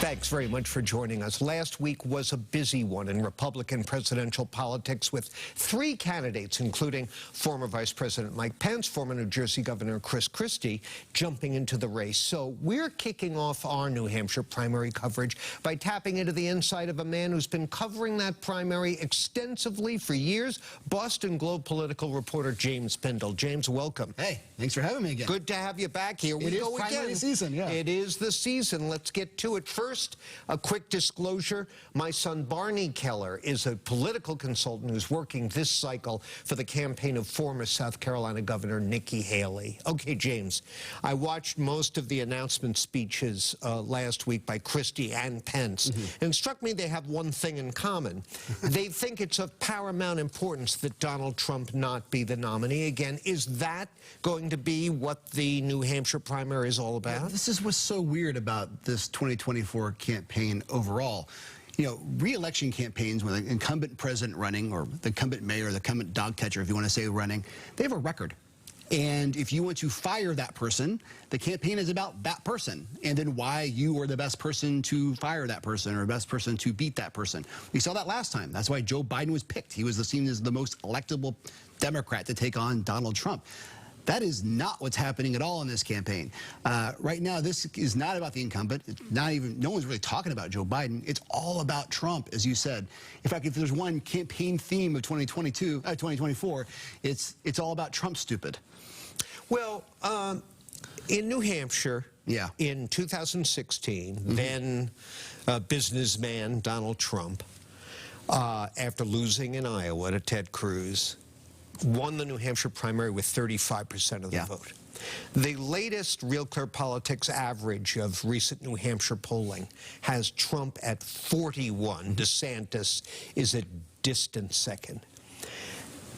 Thanks very much for joining us. Last week was a busy one in Republican presidential politics with three candidates, including former Vice President Mike Pence, former New Jersey Governor Chris Christie, jumping into the race. So we're kicking off our New Hampshire primary coverage by tapping into the insight of a man who's been covering that primary extensively for years, Boston Globe political reporter James Pindell. James, welcome. Hey, thanks for having me again. Good to have you back here. We go again. It is primary season, yeah. It is the season. Let's get to it. First, a quick disclosure. My son Barney Keller is a political consultant who's working this cycle for the campaign of former South Carolina Governor Nikki Haley. Okay, James, I watched most of the announcement speeches last week by Christie and Pence, and it struck me they have one thing in common. They think it's of paramount importance that Donald Trump not be the nominee again. Is that going to be what the New Hampshire primary is all about? Yeah, this is what's so weird about this 2024 campaign overall. You know, re-election campaigns with an incumbent president running, or the incumbent mayor, the incumbent dog catcher, if you want to say running, they have a record. And if you want to fire that person, the campaign is about that person, and then why you are the best person to fire that person or the best person to beat that person. We saw that last time. That's why Joe Biden was picked. He was seen as the most electable Democrat to take on Donald Trump. That is not what's happening at all in this campaign. Right now, this is not about the incumbent. It's not even, no one's really talking about Joe Biden. It's all about Trump, as you said. In fact, if there's one campaign theme of 2024, it's all about Trump stupid. Well, in New Hampshire, in 2016, then businessman Donald Trump, after losing in Iowa to Ted Cruz, won the New Hampshire primary with 35% of the vote. The latest Real Clear Politics average of recent New Hampshire polling has Trump at 41. DeSantis is a distant second.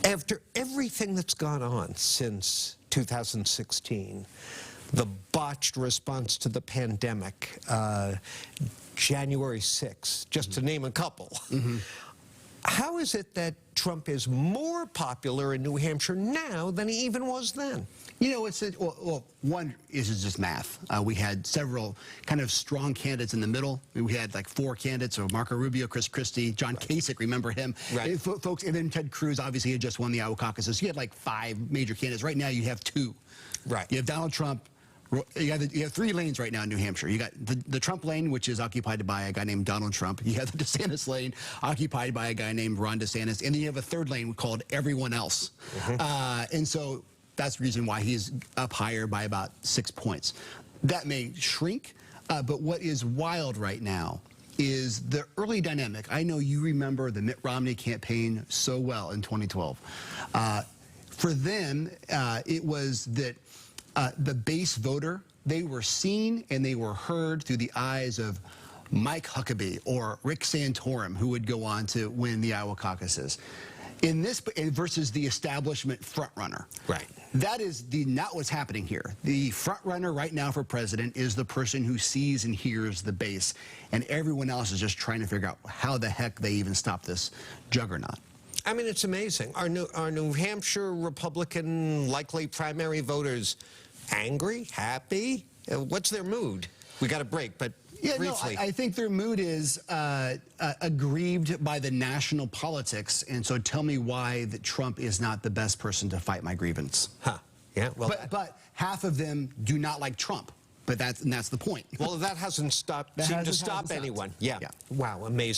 After everything that's gone on since 2016, the botched response to the pandemic, January 6th, just to name a couple, how is it that Trump is more popular in New Hampshire now than he even was then? You know, one is just math. We had several kind of strong candidates in the middle. We had like 4 candidates, so Marco Rubio, Chris Christie, Jon Kasich, remember him? Right. Folks, and then Ted Cruz, obviously, had just won the Iowa caucuses. You had like 5 major candidates. Right now, you have 2. Right. You have Donald Trump. You have 3 lanes right now in New Hampshire. You got the Trump lane, which is occupied by a guy named Donald Trump. You have the DeSantis lane, occupied by a guy named Ron DeSantis. And then you have a 3rd lane called everyone else. And so that's the reason why he's up higher by about 6 points. That may shrink, but what is wild right now is the early dynamic. I know you remember the Mitt Romney campaign so well in 2012. For them, it was that the base voter, they were seen and they were heard through the eyes of Mike Huckabee or Rick Santorum, who would go on to win the Iowa caucuses. In this versus the establishment frontrunner. Right. That is not what's happening here. The frontrunner right now for president is the person who sees and hears the base, and everyone else is just trying to figure out how the heck they even stop this juggernaut. I mean, it's amazing. Are New Hampshire Republican likely primary voters angry, happy? What's their mood? We got a break, but briefly. No, I think their mood is aggrieved by the national politics, and so tell me why that Trump is not the best person to fight my grievance. Yeah, well, but half of them do not like Trump. But that's the point. Well, that hasn't seemed to stop anyone. Yeah. Wow, amazing.